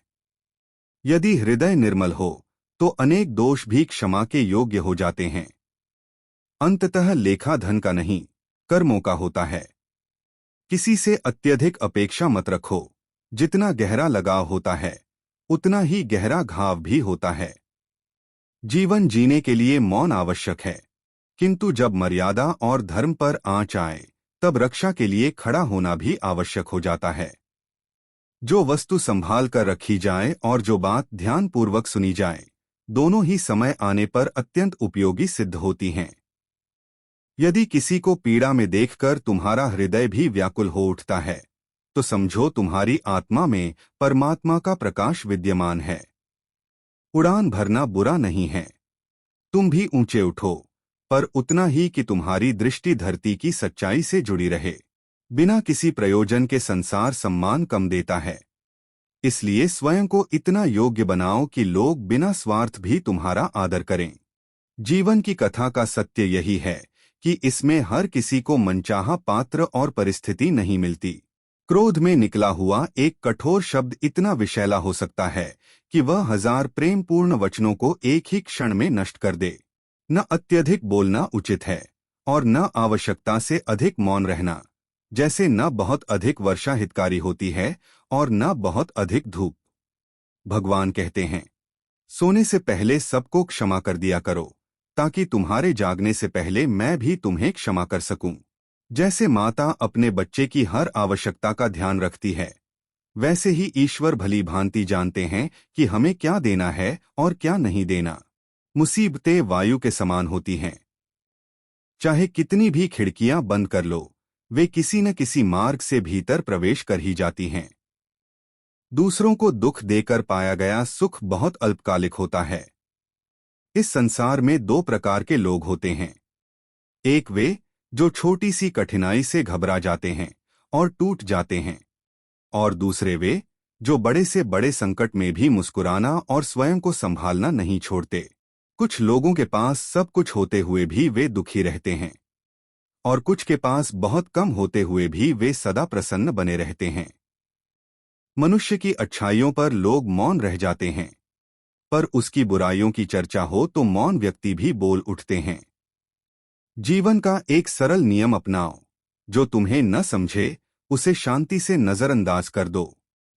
यदि हृदय निर्मल हो तो अनेक दोष भी क्षमा के योग्य हो जाते हैं। अंततः लेखा धन का नहीं, कर्मों का होता है। किसी से अत्यधिक अपेक्षा मत रखो। जितना गहरा लगाव होता है, उतना ही गहरा घाव भी होता है। जीवन जीने के लिए मौन आवश्यक है, किंतु जब मर्यादा और धर्म पर आंच आए, तब रक्षा के लिए खड़ा होना भी आवश्यक हो जाता है। जो वस्तु संभाल कर रखी जाए और जो बात ध्यानपूर्वक सुनी जाए, दोनों ही समय आने पर अत्यंत उपयोगी सिद्ध होती हैं। यदि किसी को पीड़ा में देखकर तुम्हारा हृदय भी व्याकुल हो उठता है, तो समझो तुम्हारी आत्मा में परमात्मा का प्रकाश विद्यमान है। उड़ान भरना बुरा नहीं है, तुम भी ऊंचे उठो, पर उतना ही कि तुम्हारी दृष्टि धरती की सच्चाई से जुड़ी रहे। बिना किसी प्रयोजन के संसार सम्मान कम देता है, इसलिए स्वयं को इतना योग्य बनाओ कि लोग बिना स्वार्थ भी तुम्हारा आदर करें। जीवन की कथा का सत्य यही है कि इसमें हर किसी को मनचाहा पात्र और परिस्थिति नहीं मिलती। क्रोध में निकला हुआ एक कठोर शब्द इतना विषैला हो सकता है कि वह 1000 प्रेमपूर्ण वचनों को एक ही क्षण में नष्ट कर दे। न अत्यधिक बोलना उचित है और न आवश्यकता से अधिक मौन रहना। जैसे न बहुत अधिक वर्षा हितकारी होती है और न बहुत अधिक धूप। भगवान कहते हैं, सोने से पहले सबको क्षमा कर दिया करो, ताकि तुम्हारे जागने से पहले मैं भी तुम्हें क्षमा कर सकूं। जैसे माता अपने बच्चे की हर आवश्यकता का ध्यान रखती है, वैसे ही ईश्वर भली भांति जानते हैं कि हमें क्या देना है और क्या नहीं देना। मुसीबतें वायु के समान होती हैं, चाहे कितनी भी खिड़कियां बंद कर लो, वे किसी न किसी मार्ग से भीतर प्रवेश कर ही जाती हैं। दूसरों को दुख देकर पाया गया सुख बहुत अल्पकालिक होता है। इस संसार में 2 प्रकार के लोग होते हैं। एक वे जो छोटी सी कठिनाई से घबरा जाते हैं और टूट जाते हैं, और दूसरे वे जो बड़े से बड़े संकट में भी मुस्कुराना और स्वयं को संभालना नहीं छोड़ते। कुछ लोगों के पास सब कुछ होते हुए भी वे दुखी रहते हैं, और कुछ के पास बहुत कम होते हुए भी वे सदा प्रसन्न बने रहते हैं। मनुष्य की अच्छाइयों पर लोग मौन रह जाते हैं, पर उसकी बुराइयों की चर्चा हो तो मौन व्यक्ति भी बोल उठते हैं। जीवन का एक सरल नियम अपनाओ, जो तुम्हें न समझे उसे शांति से नजरअंदाज कर दो।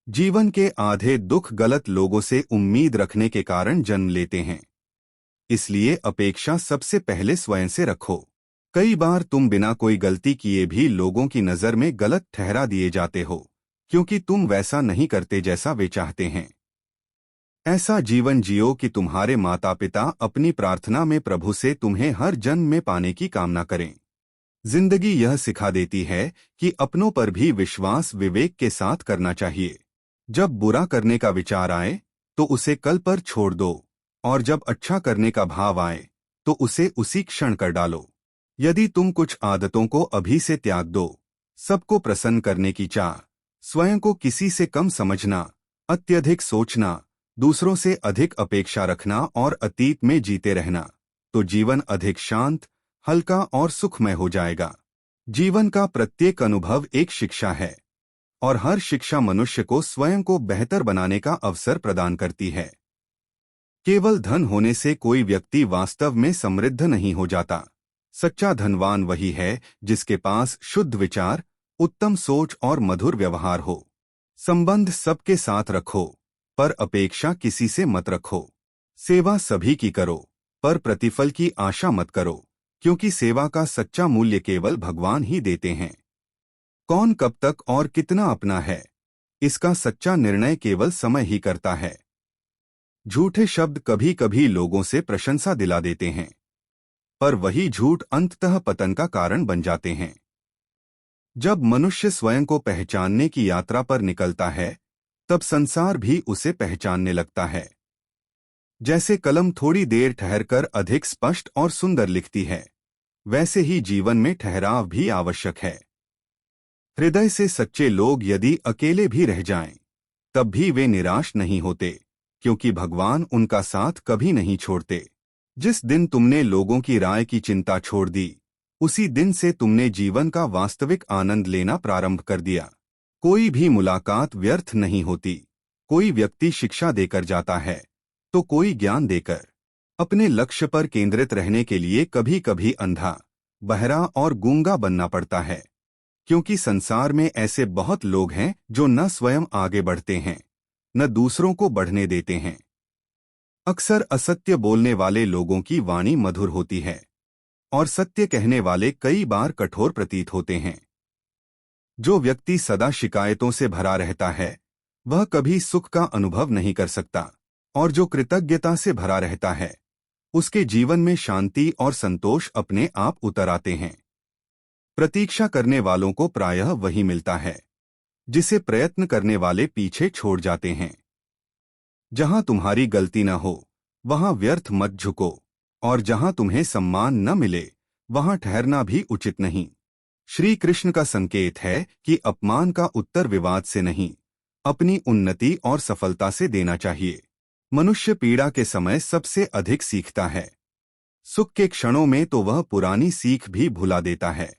जीवन के आधे दुख गलत लोगों से उम्मीद रखने के कारण जन्म लेते हैं, इसलिए अपेक्षा सबसे पहले स्वयं से रखो। कई बार तुम बिना कोई गलती किए भी लोगों की नजर में गलत ठहरा दिए जाते हो, क्योंकि तुम वैसा नहीं करते जैसा वे चाहते हैं। ऐसा जीवन जियो कि तुम्हारे माता पिता अपनी प्रार्थना में प्रभु से तुम्हें हर जन्म में पाने की कामना करें। जिंदगी यह सिखा देती है कि अपनों पर भी विश्वास विवेक के साथ करना चाहिए। जब बुरा करने का विचार आए तो उसे कल पर छोड़ दो, और जब अच्छा करने का भाव आए तो उसे उसी क्षण कर डालो। यदि तुम कुछ आदतों को अभी से त्याग दो, सबको प्रसन्न करने की चाह, स्वयं को किसी से कम समझना, अत्यधिक सोचना, दूसरों से अधिक अपेक्षा रखना और अतीत में जीते रहना, तो जीवन अधिक शांत, हल्का और सुखमय हो जाएगा। जीवन का प्रत्येक अनुभव एक शिक्षा है, और हर शिक्षा मनुष्य को स्वयं को बेहतर बनाने का अवसर प्रदान करती है। केवल धन होने से कोई व्यक्ति वास्तव में समृद्ध नहीं हो जाता। सच्चा धनवान वही है जिसके पास शुद्ध विचार, उत्तम सोच और मधुर व्यवहार हो। संबंध सबके साथ रखो, पर अपेक्षा किसी से मत रखो। सेवा सभी की करो, पर प्रतिफल की आशा मत करो, क्योंकि सेवा का सच्चा मूल्य केवल भगवान ही देते हैं। कौन कब तक और कितना अपना है, इसका सच्चा निर्णय केवल समय ही करता है। झूठे शब्द कभी कभी लोगों से प्रशंसा दिला देते हैं, पर वही झूठ अंततः पतन का कारण बन जाते हैं। जब मनुष्य स्वयं को पहचानने की यात्रा पर निकलता है, तब संसार भी उसे पहचानने लगता है। जैसे कलम थोड़ी देर ठहरकर अधिक स्पष्ट और सुंदर लिखती है, वैसे ही जीवन में ठहराव भी आवश्यक है। हृदय से सच्चे लोग यदि अकेले भी रह जाएं, तब भी वे निराश नहीं होते, क्योंकि भगवान उनका साथ कभी नहीं छोड़ते। जिस दिन तुमने लोगों की राय की चिंता छोड़ दी, उसी दिन से तुमने जीवन का वास्तविक आनंद लेना प्रारंभ कर दिया। कोई भी मुलाकात व्यर्थ नहीं होती। कोई व्यक्ति शिक्षा देकर जाता है, तो कोई ज्ञान देकर। अपने लक्ष्य पर केंद्रित रहने के लिए कभी कभी अंधा, बहरा और गूंगा बनना पड़ता है, क्योंकि संसार में ऐसे बहुत लोग हैं जो न स्वयं आगे बढ़ते हैं, न दूसरों को बढ़ने देते हैं। अक्सर असत्य बोलने वाले लोगों की वाणी मधुर होती है, और सत्य कहने वाले कई बार कठोर प्रतीत होते हैं। जो व्यक्ति सदा शिकायतों से भरा रहता है, वह कभी सुख का अनुभव नहीं कर सकता, और जो कृतज्ञता से भरा रहता है उसके जीवन में शांति और संतोष अपने आप उतर आते हैं। प्रतीक्षा करने वालों को प्रायः वही मिलता है जिसे प्रयत्न करने वाले पीछे छोड़ जाते हैं। जहां तुम्हारी गलती न हो वहां व्यर्थ मत झुको, और जहां तुम्हें सम्मान न मिले वहां ठहरना भी उचित नहीं। श्री कृष्ण का संकेत है कि अपमान का उत्तर विवाद से नहीं, अपनी उन्नति और सफलता से देना चाहिए। मनुष्य पीड़ा के समय सबसे अधिक सीखता है। सुख के क्षणों में तो वह पुरानी सीख भी भुला देता है।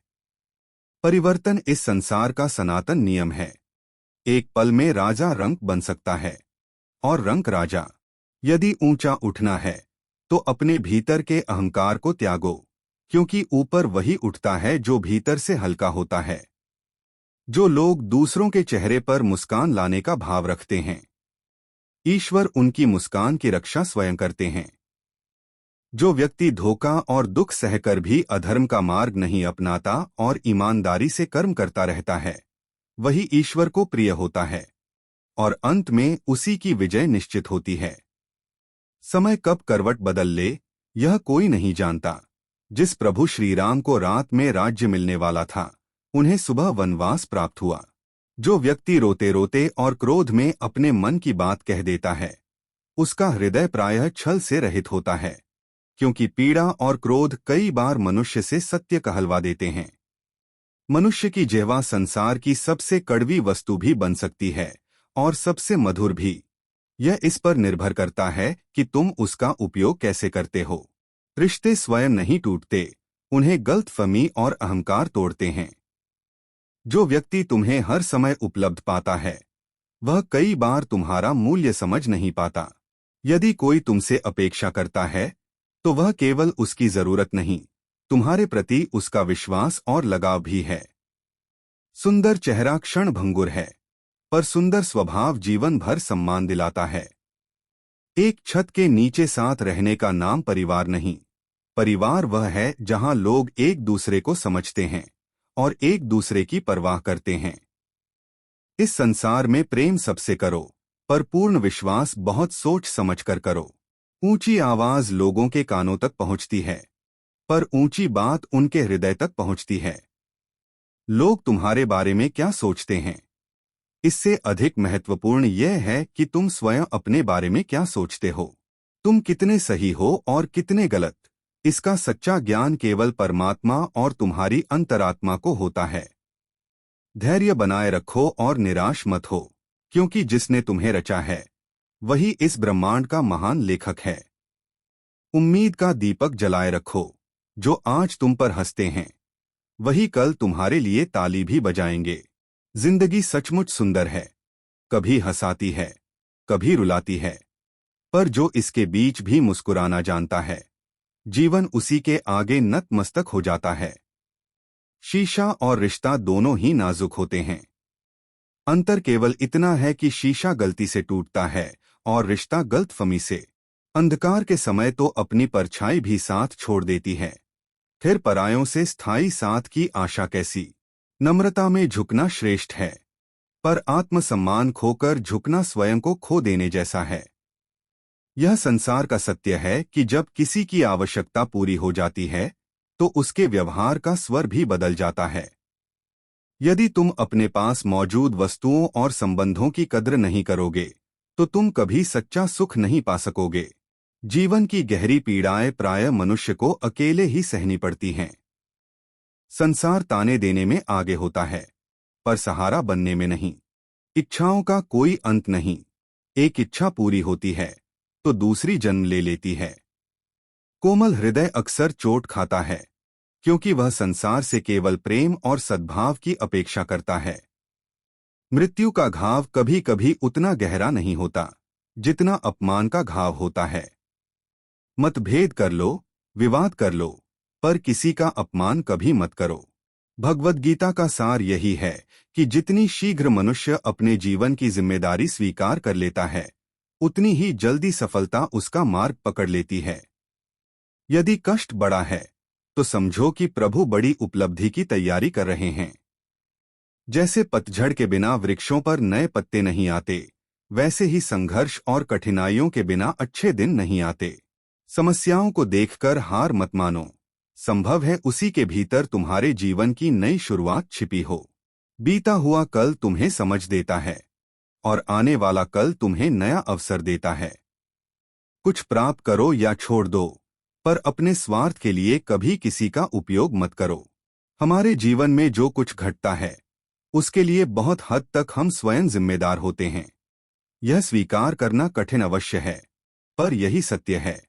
परिवर्तन इस संसार का सनातन नियम है। एक पल में राजा रंक बन सकता है और रंक राजा। यदि ऊंचा उठना है तो अपने भीतर के अहंकार को त्यागो, क्योंकि ऊपर वही उठता है जो भीतर से हल्का होता है। जो लोग दूसरों के चेहरे पर मुस्कान लाने का भाव रखते हैं, ईश्वर उनकी मुस्कान की रक्षा स्वयं करते हैं। जो व्यक्ति धोखा और दुख सहकर भी अधर्म का मार्ग नहीं अपनाता और ईमानदारी से कर्म करता रहता है, वही ईश्वर को प्रिय होता है और अंत में उसी की विजय निश्चित होती है। समय कब करवट बदल ले यह कोई नहीं जानता। जिस प्रभु श्रीराम को रात में राज्य मिलने वाला था, उन्हें सुबह वनवास प्राप्त हुआ। जो व्यक्ति रोते रोते और क्रोध में अपने मन की बात कह देता है, उसका हृदय प्रायः छल से रहित होता है, क्योंकि पीड़ा और क्रोध कई बार मनुष्य से सत्य कहलवा देते हैं। मनुष्य की जिह्वा संसार की सबसे कड़वी वस्तु भी बन सकती है और सबसे मधुर भी। यह इस पर निर्भर करता है कि तुम उसका उपयोग कैसे करते हो। रिश्ते स्वयं नहीं टूटते, उन्हें गलतफहमी और अहंकार तोड़ते हैं। जो व्यक्ति तुम्हें हर समय उपलब्ध पाता है, वह कई बार तुम्हारा मूल्य समझ नहीं पाता। यदि कोई तुमसे अपेक्षा करता है तो वह केवल उसकी जरूरत नहीं, तुम्हारे प्रति उसका विश्वास और लगाव भी है। सुंदर चेहरा क्षण भंगुर है, पर सुंदर स्वभाव जीवन भर सम्मान दिलाता है। एक छत के नीचे साथ रहने का नाम परिवार नहीं। परिवार वह है जहां लोग एक दूसरे को समझते हैं और एक दूसरे की परवाह करते हैं। इस संसार में प्रेम सबसे करो, पर पूर्ण विश्वास बहुत सोच समझ कर करो। ऊंची आवाज लोगों के कानों तक पहुंचती है, पर ऊंची बात उनके हृदय तक पहुंचती है। लोग तुम्हारे बारे में क्या सोचते हैं, इससे अधिक महत्वपूर्ण यह है कि तुम स्वयं अपने बारे में क्या सोचते हो। तुम कितने सही हो और कितने गलत, इसका सच्चा ज्ञान केवल परमात्मा और तुम्हारी अंतरात्मा को होता है। धैर्य बनाए रखो और निराश मत हो, क्योंकि जिसने तुम्हें रचा है वही इस ब्रह्मांड का महान लेखक है। उम्मीद का दीपक जलाए रखो। जो आज तुम पर हंसते हैं वही कल तुम्हारे लिए ताली भी बजाएंगे। जिंदगी सचमुच सुंदर है, कभी हंसाती है, कभी रुलाती है, पर जो इसके बीच भी मुस्कुराना जानता है, जीवन उसी के आगे नतमस्तक हो जाता है। शीशा और रिश्ता दोनों ही नाजुक होते हैं। अंतर केवल इतना है कि शीशा गलती से टूटता है और रिश्ता गलतफहमी से। अंधकार के समय तो अपनी परछाई भी साथ छोड़ देती है, फिर परायों से स्थायी साथ की आशा कैसी। नम्रता में झुकना श्रेष्ठ है, पर आत्मसम्मान खोकर झुकना स्वयं को खो देने जैसा है। यह संसार का सत्य है कि जब किसी की आवश्यकता पूरी हो जाती है तो उसके व्यवहार का स्वर भी बदल जाता है। यदि तुम अपने पास मौजूद वस्तुओं और संबंधों की कद्र नहीं करोगे तो तुम कभी सच्चा सुख नहीं पा सकोगे। जीवन की गहरी पीड़ाएं प्रायः मनुष्य को अकेले ही सहनी पड़ती हैं। संसार ताने देने में आगे होता है, पर सहारा बनने में नहीं। इच्छाओं का कोई अंत नहीं, एक इच्छा पूरी होती है तो दूसरी जन्म ले लेती है। कोमल हृदय अक्सर चोट खाता है, क्योंकि वह संसार से केवल प्रेम और सद्भाव की अपेक्षा करता है। मृत्यु का घाव कभी कभी उतना गहरा नहीं होता जितना अपमान का घाव होता है। मतभेद कर लो, विवाद कर लो, पर किसी का अपमान कभी मत करो। भगवद गीता का सार यही है कि जितनी शीघ्र मनुष्य अपने जीवन की जिम्मेदारी स्वीकार कर लेता है, उतनी ही जल्दी सफलता उसका मार्ग पकड़ लेती है। यदि कष्ट बड़ा है तो समझो कि प्रभु बड़ी उपलब्धि की तैयारी कर रहे हैं। जैसे पतझड़ के बिना वृक्षों पर नए पत्ते नहीं आते, वैसे ही संघर्ष और कठिनाइयों के बिना अच्छे दिन नहीं आते। समस्याओं को देखकर हार मत मानो। संभव है उसी के भीतर तुम्हारे जीवन की नई शुरुआत छिपी हो। बीता हुआ कल तुम्हें समझ देता है और आने वाला कल तुम्हें नया अवसर देता है। कुछ प्राप्त करो या छोड़ दो, पर अपने स्वार्थ के लिए कभी किसी का उपयोग मत करो। हमारे जीवन में जो कुछ घटता है उसके लिए बहुत हद तक हम स्वयं जिम्मेदार होते हैं। यह स्वीकार करना कठिन अवश्य है, पर यही सत्य है।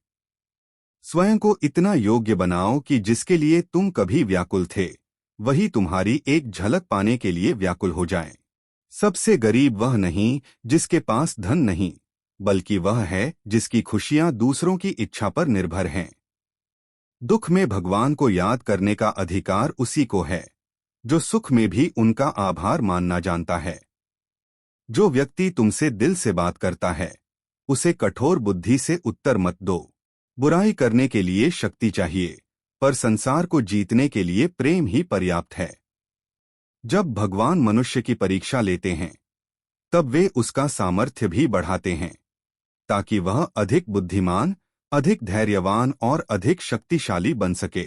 स्वयं को इतना योग्य बनाओ कि जिसके लिए तुम कभी व्याकुल थे वही तुम्हारी एक झलक पाने के लिए व्याकुल हो जाए। सबसे गरीब वह नहीं जिसके पास धन नहीं, बल्कि वह है जिसकी खुशियां दूसरों की इच्छा पर निर्भर हैं। दुख में भगवान को याद करने का अधिकार उसी को है जो सुख में भी उनका आभार मानना जानता है। जो व्यक्ति तुमसे दिल से बात करता है उसे कठोर बुद्धि से उत्तर मत दो। बुराई करने के लिए शक्ति चाहिए, पर संसार को जीतने के लिए प्रेम ही पर्याप्त है। जब भगवान मनुष्य की परीक्षा लेते हैं तब वे उसका सामर्थ्य भी बढ़ाते हैं, ताकि वह अधिक बुद्धिमान, अधिक धैर्यवान और अधिक शक्तिशाली बन सके।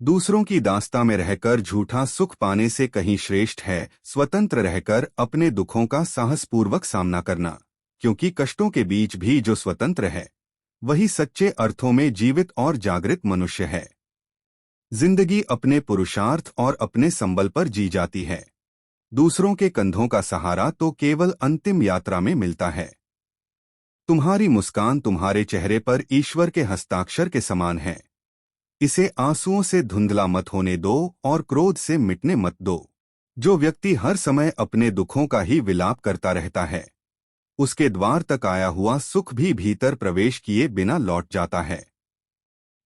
दूसरों की दास्ता में रहकर झूठा सुख पाने से कहीं श्रेष्ठ है स्वतंत्र रहकर अपने दुखों का साहसपूर्वक सामना करना, क्योंकि कष्टों के बीच भी जो स्वतंत्र है वही सच्चे अर्थों में जीवित और जागृत मनुष्य है। जिंदगी अपने पुरुषार्थ और अपने संबल पर जी जाती है। दूसरों के कंधों का सहारा तो केवल अंतिम यात्रा में मिलता है। तुम्हारी मुस्कान तुम्हारे चेहरे पर ईश्वर के हस्ताक्षर के समान है। इसे आंसुओं से धुंधला मत होने दो और क्रोध से मिटने मत दो। जो व्यक्ति हर समय अपने दुखों का ही विलाप करता रहता है उसके द्वार तक आया हुआ सुख भी भीतर प्रवेश किए बिना लौट जाता है।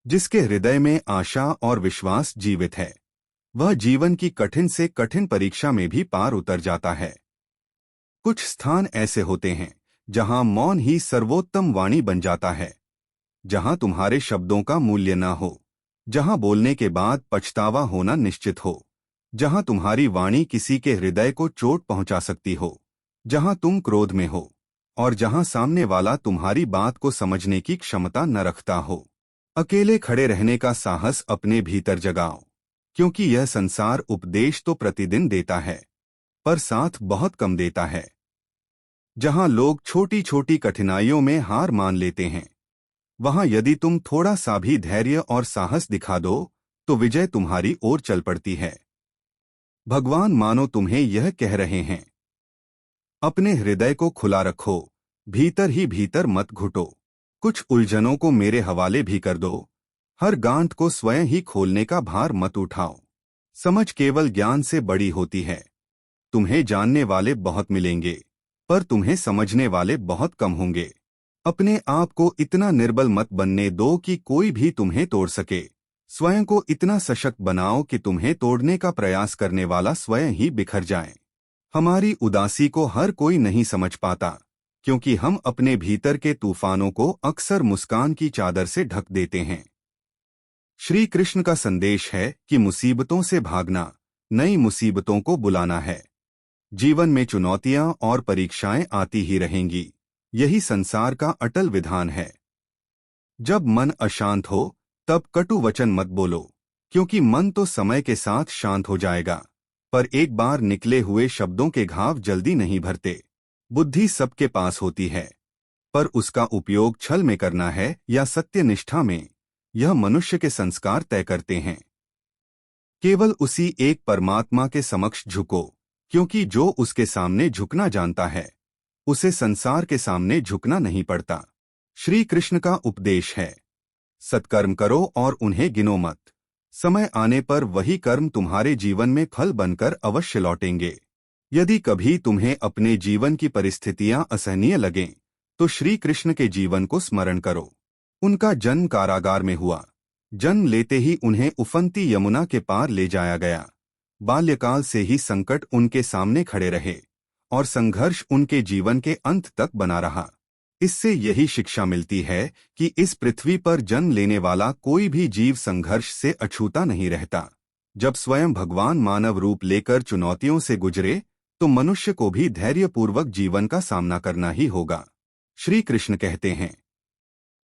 जिसके हृदय में आशा और विश्वास जीवित है वह जीवन की कठिन से कठिन परीक्षा में भी पार उतर जाता है। कुछ स्थान ऐसे होते हैं जहां मौन ही सर्वोत्तम वाणी बन जाता है, जहां तुम्हारे शब्दों का मूल्य न हो, जहां बोलने के बाद पछतावा होना निश्चित हो, जहां तुम्हारी वाणी किसी के हृदय को चोट पहुंचा सकती हो, जहां तुम क्रोध में हो और जहां सामने वाला तुम्हारी बात को समझने की क्षमता न रखता हो। अकेले खड़े रहने का साहस अपने भीतर जगाओ, क्योंकि यह संसार उपदेश तो प्रतिदिन देता है पर साथ बहुत कम देता है। जहां लोग छोटी छोटी कठिनाइयों में हार मान लेते हैं वहां यदि तुम थोड़ा सा भी धैर्य और साहस दिखा दो तो विजय तुम्हारी ओर चल पड़ती है। भगवान मानो तुम्हें यह कह रहे हैं, अपने हृदय को खुला रखो, भीतर ही भीतर मत घुटो। कुछ उलझनों को मेरे हवाले भी कर दो। हर गांठ को स्वयं ही खोलने का भार मत उठाओ। समझ केवल ज्ञान से बड़ी होती है। तुम्हें जानने वाले बहुत मिलेंगे पर तुम्हें समझने वाले बहुत कम होंगे। अपने आप को इतना निर्बल मत बनने दो कि कोई भी तुम्हें तोड़ सके। स्वयं को इतना सशक्त बनाओ कि तुम्हें तोड़ने का प्रयास करने वाला स्वयं ही बिखर जाए। हमारी उदासी को हर कोई नहीं समझ पाता, क्योंकि हम अपने भीतर के तूफानों को अक्सर मुस्कान की चादर से ढक देते हैं। श्री कृष्ण का संदेश है कि मुसीबतों से भागना नई मुसीबतों को बुलाना है। जीवन में चुनौतियां और परीक्षाएं आती ही रहेंगी, यही संसार का अटल विधान है। जब मन अशांत हो तब कटु वचन मत बोलो, क्योंकि मन तो समय के साथ शांत हो जाएगा, पर एक बार निकले हुए शब्दों के घाव जल्दी नहीं भरते। बुद्धि सबके पास होती है, पर उसका उपयोग छल में करना है या सत्यनिष्ठा में, यह मनुष्य के संस्कार तय करते हैं। केवल उसी एक परमात्मा के समक्ष झुको, क्योंकि जो उसके सामने झुकना जानता है उसे संसार के सामने झुकना नहीं पड़ता। श्री कृष्ण का उपदेश है, सत्कर्म करो और उन्हें गिनो मत। समय आने पर वही कर्म तुम्हारे जीवन में फल बनकर अवश्य लौटेंगे। यदि कभी तुम्हें अपने जीवन की परिस्थितियां असहनीय लगें तो श्री कृष्ण के जीवन को स्मरण करो। उनका जन्म कारागार में हुआ। जन्म लेते ही उन्हें उफनती यमुना के पार ले जाया गया। बाल्यकाल से ही संकट उनके सामने खड़े रहे और संघर्ष उनके जीवन के अंत तक बना रहा। इससे यही शिक्षा मिलती है कि इस पृथ्वी पर जन्म लेने वाला कोई भी जीव संघर्ष से अछूता नहीं रहता। जब स्वयं भगवान मानव रूप लेकर चुनौतियों से गुजरे तो मनुष्य को भी धैर्यपूर्वक जीवन का सामना करना ही होगा। श्री कृष्ण कहते हैं,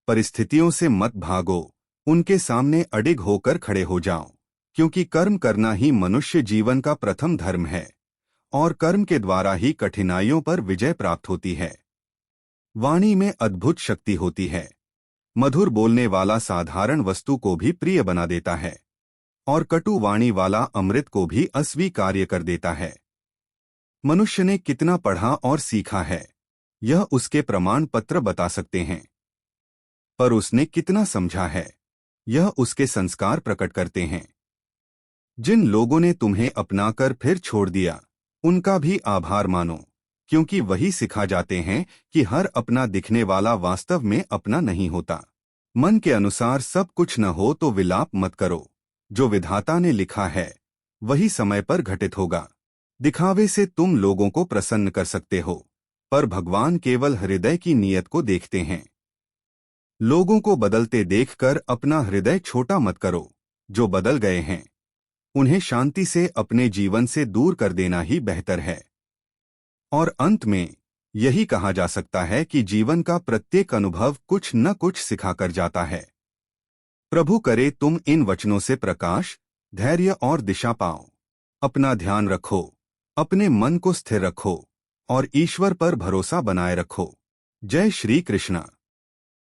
परिस्थितियों से मत भागो, उनके सामने अडिग होकर खड़े हो जाओ, क्योंकि कर्म करना ही मनुष्य जीवन का प्रथम धर्म है और कर्म के द्वारा ही कठिनाइयों पर विजय प्राप्त होती है। वाणी में अद्भुत शक्ति होती है। मधुर बोलने वाला साधारण वस्तु को भी प्रिय बना देता है और कटु वाणी वाला अमृत को भी अस्वीकार्य कर देता है। मनुष्य ने कितना पढ़ा और सीखा है, यह उसके प्रमाण पत्र बता सकते हैं, पर उसने कितना समझा है, यह उसके संस्कार प्रकट करते हैं। जिन लोगों ने तुम्हें अपनाकर फिर छोड़ दिया, उनका भी आभार मानो, क्योंकि वही सिखा जाते हैं कि हर अपना दिखने वाला वास्तव में अपना नहीं होता। मन के अनुसार सब कुछ न हो तो विलाप मत करो, जो विधाता ने लिखा है वही समय पर घटित होगा। दिखावे से तुम लोगों को प्रसन्न कर सकते हो, पर भगवान केवल हृदय की नीयत को देखते हैं। लोगों को बदलते देखकर अपना हृदय छोटा मत करो। जो बदल गए हैं उन्हें शांति से अपने जीवन से दूर कर देना ही बेहतर है। और अंत में यही कहा जा सकता है कि जीवन का प्रत्येक अनुभव कुछ न कुछ सिखाकर जाता है। प्रभु करे तुम इन वचनों से प्रकाश, धैर्य और दिशा पाओ। अपना ध्यान रखो, अपने मन को स्थिर रखो और ईश्वर पर भरोसा बनाए रखो। जय श्री कृष्ण।